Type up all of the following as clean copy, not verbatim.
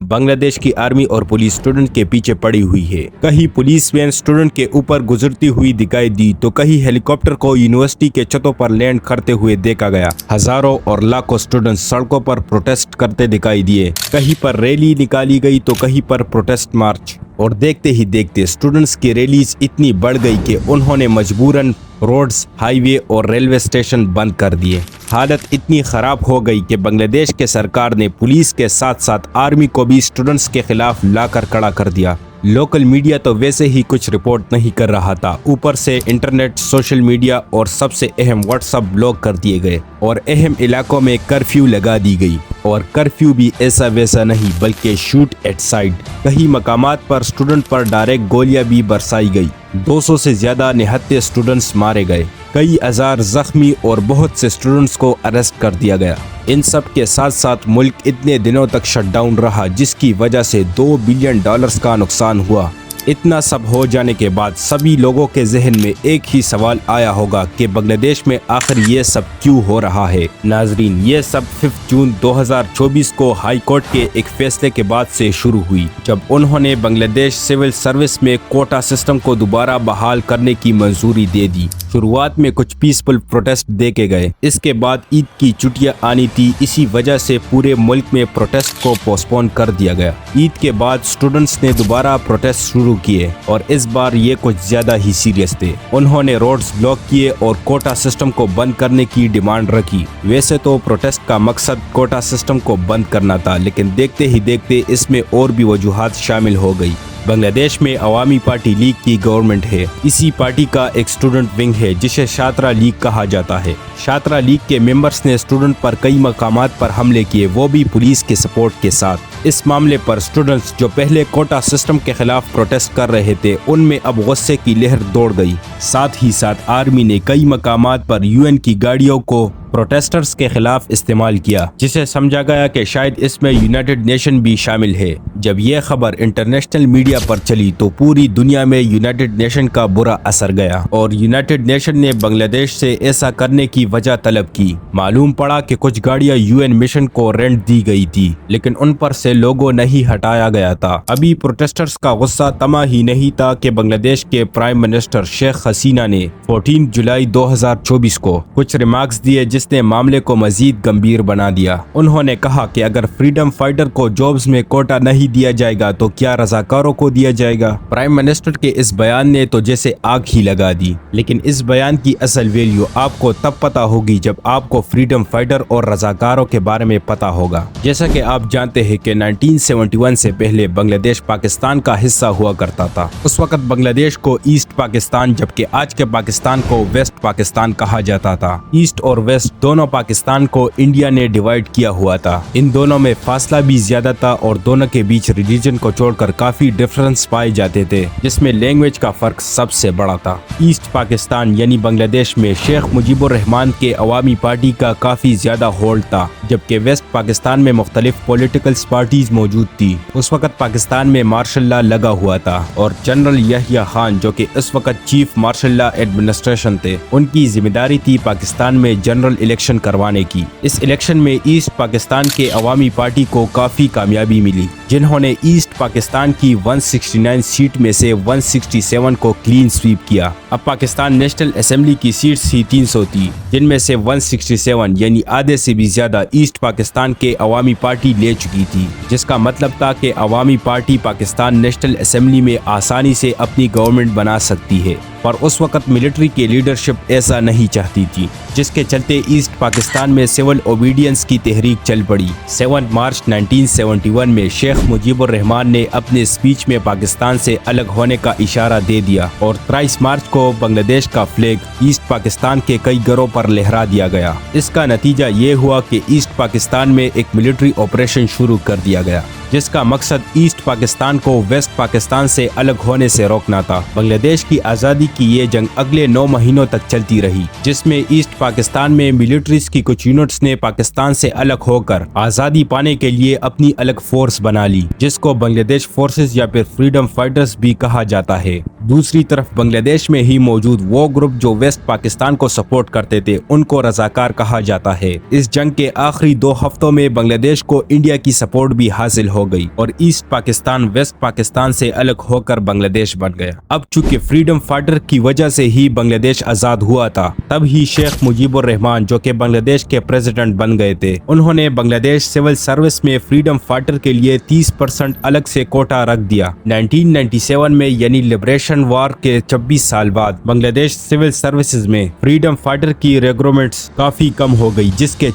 बांग्लादेश की आर्मी और police student के पीछे पड़ी हुई है। कहीं पुलिस वैन स्टूडेंट के ऊपर गुजरती हुई दिखाई दी तो कहीं हेलीकॉप्टर को यूनिवर्सिटी के छतों पर लैंड करते हुए देखा गया। हजारों और लाखों स्टूडेंट सड़कों पर प्रोटेस्ट करते दिखाई दिए। कहीं पर रैली निकाली गई तो कहीं पर प्रोटेस्ट मार्च। और देखते ही देखते स्टूडेंट्स की रैलीज इतनी बढ़ गई कि उन्होंने मजबूरन रोड्स, हाईवे और रेलवे स्टेशन बंद कर दिए। हालत इतनी खराब हो गई कि बांग्लादेश के सरकार ने पुलिस के साथ साथ आर्मी को भी स्टूडेंट्स के खिलाफ लाकर खड़ा कर दिया। लोकल मीडिया तो वैसे ही कुछ रिपोर्ट नहीं कर रहा था, ऊपर से इंटरनेट, सोशल मीडिया और सबसे अहम व्हाट्सएप ब्लॉक कर दिए गए और अहम इलाकों में कर्फ्यू लगा दी गई। और कर्फ्यू भी ऐसा वैसा नहीं बल्कि शूट एट साइड। कई मकामात पर स्टूडेंट पर डायरेक्ट गोलियां भी बरसाई गई। 200 से ज्यादा निहत्थे स्टूडेंट्स मारे गए, कई हजार जख्मी और बहुत से स्टूडेंट्स को अरेस्ट कर दिया गया। इन सब के साथ साथ मुल्क इतने दिनों तक शटडाउन रहा जिसकी वजह से $2 बिलियन का नुकसान हुआ। इतना सब हो जाने के बाद सभी लोगों के जहन में एक ही सवाल आया होगा कि बांग्लादेश में आखिर ये सब क्यों हो रहा है। नाजरीन, ये सब 5 जून 2024 को हाई कोर्ट के एक फैसले के बाद से शुरू हुई, जब उन्होंने बांग्लादेश सिविल सर्विस में कोटा सिस्टम को दोबारा बहाल करने की मंजूरी दे दी। शुरुआत में कुछ पीसफुल प्रोटेस्ट देखे गए, इसके बाद ईद की छुट्टियां आनी थी, इसी वजह से पूरे मुल्क में प्रोटेस्ट को पोस्टपोन कर दिया गया। ईद के बाद स्टूडेंट्स ने दोबारा प्रोटेस्ट शुरू किए और इस बार ये कुछ ज्यादा ही सीरियस थे। उन्होंने रोड्स ब्लॉक किए और कोटा सिस्टम को बंद करने की डिमांड रखी। वैसे तो प्रोटेस्ट का मकसद कोटा सिस्टम को बंद करना था, लेकिन देखते ही देखते इसमें और भी वजूहात शामिल हो गई। बांग्लादेश में अवामी पार्टी लीग की गवर्नमेंट है। इसी पार्टी का एक स्टूडेंट विंग है जिसे छात्रा लीग कहा जाता है। छात्रा लीग के मेंबर्स ने स्टूडेंट पर कई मकामात पर हमले किए, वो भी पुलिस के सपोर्ट के साथ। इस मामले पर स्टूडेंट्स जो पहले कोटा सिस्टम के खिलाफ प्रोटेस्ट कर रहे थे, उनमें अब गुस्से की लहर दौड़ गई। साथ ही साथ आर्मी ने कई मकामात पर यूएन की गाड़ियों को प्रोटेस्टर्स के खिलाफ इस्तेमाल किया, जिसे समझा गया कि शायद इसमें यूनाइटेड नेशन भी शामिल है। जब यह खबर इंटरनेशनल मीडिया पर चली तो पूरी दुनिया में यूनाइटेड नेशन का बुरा असर गया और यूनाइटेड नेशन ने बांग्लादेश से ऐसा करने की वजह तलब की। मालूम पड़ा कि कुछ गाड़ियां यूएन मिशन को रेंट दी गई थी, लेकिन उन पर से लोगों नहीं हटाया गया था। अभी प्रोटेस्टर्स का गुस्सा तमा ही नहीं था कि बांग्लादेश के प्राइम मिनिस्टर शेख हसीना ने 14 जुलाई 2024 को कुछ रिमार्क्स दिए जिसने मामले को मजीद गंभीर बना दिया। उन्होंने कहा कि अगर फ्रीडम फाइटर को जॉब्स में कोटा नहीं दिया जाएगा तो क्या रजाकारों को दिया जाएगा। प्राइम मिनिस्टर के इस बयान ने तो जैसे आग ही लगा दी, लेकिन इस बयान की असल वैल्यू आपको तब पता होगी जब आपको फ्रीडम फाइटर और रजाकारों के बारे में पता होगा। जैसा कि आप जानते हैं कि 1971 से पहले बांग्लादेश पाकिस्तान का हिस्सा हुआ करता था। उस वक्त बांग्लादेश को ईस्ट पाकिस्तान जबकि आज के पाकिस्तान को वेस्ट पाकिस्तान कहा जाता था। ईस्ट और वेस्ट दोनों पाकिस्तान को इंडिया ने डिवाइड किया हुआ था। इन दोनों में फासला भी ज्यादा था और दोनों के बीच रिलीजन को छोड़कर काफी डिफरेंस पाए जाते थे, जिसमें लैंग्वेज का फर्क सबसे बड़ा था। ईस्ट पाकिस्तान यानी बांग्लादेश में शेख मुजीबुर रहमान के अवामी पार्टी का काफी ज्यादा होल्ड था, जबकि वेस्ट पाकिस्तान में मुख्तलिफ पॉलिटिकल पार्टीज मौजूद थी। उस वक्त पाकिस्तान में मार्शल लॉ लगा हुआ था और जनरल यहिया खान जो कि इस वक्त चीफ मार्शल लॉ एडमिनिस्ट्रेशन थे, उनकी जिम्मेदारी थी पाकिस्तान में जनरल इलेक्शन करवाने की। इस इलेक्शन में ईस्ट पाकिस्तान के अवामी पार्टी को काफी कामयाबी मिली, जिन्होंने ईस्ट पाकिस्तान की 169 सीट में से 167 को क्लीन स्वीप किया। अब पाकिस्तान नेशनल असेंबली की सीट्स ही 300 थी, जिनमें से 167 यानी आधे से भी ज्यादा ईस्ट पाकिस्तान के अवामी पार्टी ले चुकी थी, जिसका मतलब था कि अवामी पार्टी पाकिस्तान नेशनल असेंबली में आसानी से अपनी गवर्नमेंट बना सकती है। पर उस वक्त मिलिट्री की लीडरशिप ऐसा नहीं चाहती थी, जिसके चलते ईस्ट पाकिस्तान में सिविल ओबीडियंस की तहरीक चल पड़ी। 7 मार्च 1971 में शेख मुजीबुर रहमान ने अपने स्पीच में पाकिस्तान से अलग होने का इशारा दे दिया और 23 मार्च को बांग्लादेश का फ्लैग ईस्ट पाकिस्तान के कई घरों पर लहरा दिया गया। इसका नतीजा ये हुआ कि ईस्ट पाकिस्तान में एक मिलिट्री ऑपरेशन शुरू कर दिया गया, जिसका मकसद ईस्ट पाकिस्तान को वेस्ट पाकिस्तान से अलग होने से रोकना था। बांग्लादेश की आज़ादी की ये जंग अगले 9 महीनों तक चलती रही, जिसमें ईस्ट पाकिस्तान में मिलिट्रीज की कुछ यूनिट्स ने पाकिस्तान से अलग होकर आज़ादी पाने के लिए अपनी अलग फोर्स बना ली, जिसको बांग्लादेश फोर्सेस या फिर फ्रीडम फाइटर्स भी कहा जाता है। दूसरी तरफ बांग्लादेश में ही मौजूद वो ग्रुप जो वेस्ट पाकिस्तान को सपोर्ट करते थे, उनको रजाकार कहा जाता है। इस जंग के आखिरी 2 हफ्तों में बांग्लादेश को इंडिया की सपोर्ट भी हासिल ہو گئی اور ایسٹ پاکستان ویسٹ پاکستان سے الگ ہو کر بنگلہ دیش بن گیا۔ اب چونکہ فریڈم فائٹر کی وجہ سے ہی بنگلہ دیش آزاد ہوا تھا، تب ہی شیخ مجیب الرحمان جو کہ بنگلہ دیش کے پریزیڈنٹ بن گئے تھے، انہوں نے بنگلہ دیش سول سروس میں فریڈم فائٹر کے لیے 30% الگ سے کوٹا رکھ دیا۔ 1997 میں یعنی لبریشن وار کے 26 سال بعد بنگلہ دیش سول سروسز میں فریڈم فائٹر کی ریکروٹمنٹس کافی کم ہو گئی، جس کے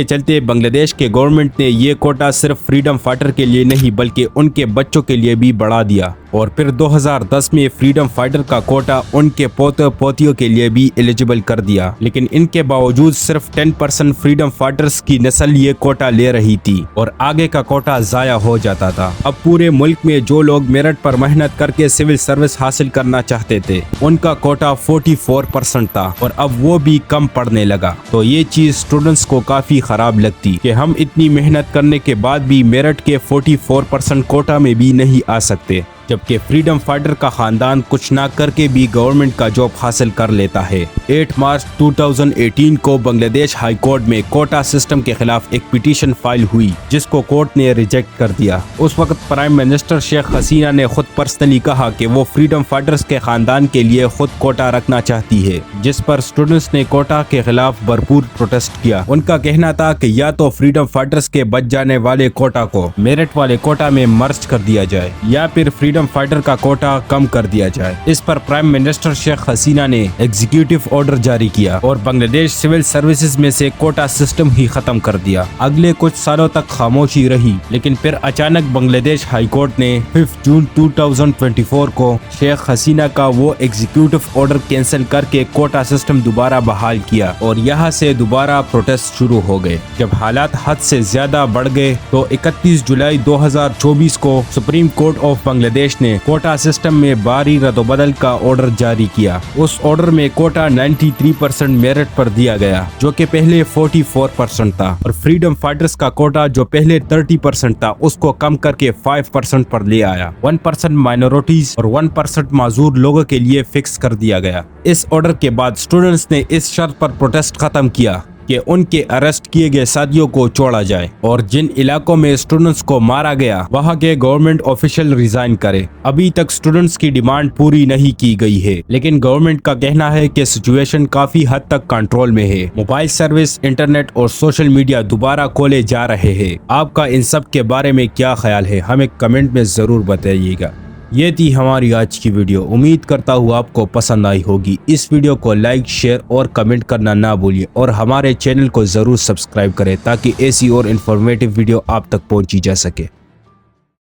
چلتے بنگلہ دیش کے گورنمنٹ نے یہ کوٹا صرف فریڈم فائٹر کے لیے نہیں بلکہ ان کے بچوں کے لیے بھی بڑھا دیا، اور پھر 2010 میں فریڈم فائٹر کا کوٹا ان کے پوتے پوتیوں کے لیے بھی ایلیجیبل کر دیا۔ لیکن ان کے باوجود صرف 10% فریڈم فائٹرز کی نسل یہ کوٹا لے رہی تھی اور آگے کا کوٹا ضائع ہو جاتا تھا۔ اب پورے ملک میں جو لوگ میرٹ پر محنت کر کے سول سروس حاصل کرنا چاہتے تھے، ان کا کوٹا 44% تھا اور اب وہ بھی کم پڑنے لگا۔ تو یہ چیز اسٹوڈنٹس کو کافی خراب لگتی کہ ہم اتنی محنت کرنے کے بعد بھی میرٹ کے 44% کوٹا میں بھی نہیں آ سکتے، جبکہ فریڈم فائٹر کا خاندان کچھ نہ کر کے بھی گورنمنٹ کا جاب حاصل کر لیتا ہے۔ 8 مارچ 2018 کو بنگلہ دیش ہائی کورٹ میں کوٹا سسٹم کے خلاف ایک پٹیشن فائل ہوئی، جس کو کورٹ نے ریجیکٹ کر دیا۔ اس وقت پرائم منسٹر شیخ حسینہ نے خود پرسنلی کہا کہ وہ فریڈم فائٹرز کے خاندان کے لیے خود کوٹا رکھنا چاہتی ہے، جس پر اسٹوڈنٹس نے کوٹا کے خلاف بھرپور پروٹیسٹ کیا۔ ان کا کہنا تھا کہ یا تو فریڈم فائٹرز کے بچ جانے والے کوٹا کو میرٹ والے کوٹا میں مرج کر دیا جائے یا پھر فریڈم فائٹر کا کوٹا کم کر دیا جائے۔ اس پر پرائم منسٹر شیخ حسینہ نے ایگزیکٹو آرڈر جاری کیا اور بنگلہ دیش سول سروسز میں سے کوٹا سسٹم ہی ختم کر دیا۔ اگلے کچھ سالوں تک خاموشی رہی، لیکن پھر اچانک بنگلہ دیش ہائی کورٹ نے 5 جون 2024 کو شیخ حسینہ کا وہ ایگزیکٹو آرڈر کینسل کر کے کوٹا سسٹم دوبارہ بحال کیا اور یہاں سے دوبارہ پروٹیسٹ شروع ہو گئے۔ جب حالات حد سے زیادہ بڑھ گئے تو 31 جولائی 2024 کو سپریم کورٹ آف بنگلہ دیش نے کوٹا سسٹم میں باری رد و بدل کا آرڈر جاری کیا۔ اس آرڈر میں کوٹا 93% میرٹ پر دیا گیا، جو کہ پہلے 44% تھا، اور فریڈم فائٹرز کا کوٹا جو پہلے 30% تھا اس کو کم کر کے 5% پر لے آیا۔ 1% مائنورٹیز اور 1% معذور لوگوں کے لیے فکس کر دیا گیا۔ اس آرڈر کے بعد اسٹوڈنٹس نے اس شرط پر پروٹیسٹ ختم کیا کہ ان کے اریسٹ کیے گئے ساتھیوں کو چھوڑا جائے اور جن علاقوں میں اسٹوڈنٹس کو مارا گیا وہاں کے گورنمنٹ آفیشل ریزائن کرے۔ ابھی تک اسٹوڈنٹس کی ڈیمانڈ پوری نہیں کی گئی ہے، لیکن گورنمنٹ کا کہنا ہے کہ سچویشن کافی حد تک کنٹرول میں ہے۔ موبائل سروس، انٹرنیٹ اور سوشل میڈیا دوبارہ کھولے جا رہے ہیں۔ آپ کا ان سب کے بارے میں کیا خیال ہے؟ ہمیں کمنٹ میں ضرور بتائیے گا۔ یہ تھی ہماری آج کی ویڈیو، امید کرتا ہوں آپ کو پسند آئی ہوگی۔ اس ویڈیو کو لائک، شیئر اور کمنٹ کرنا نہ بھولیے اور ہمارے چینل کو ضرور سبسکرائب کریں تاکہ ایسی اور انفارمیٹیو ویڈیو آپ تک پہنچی جا سکے۔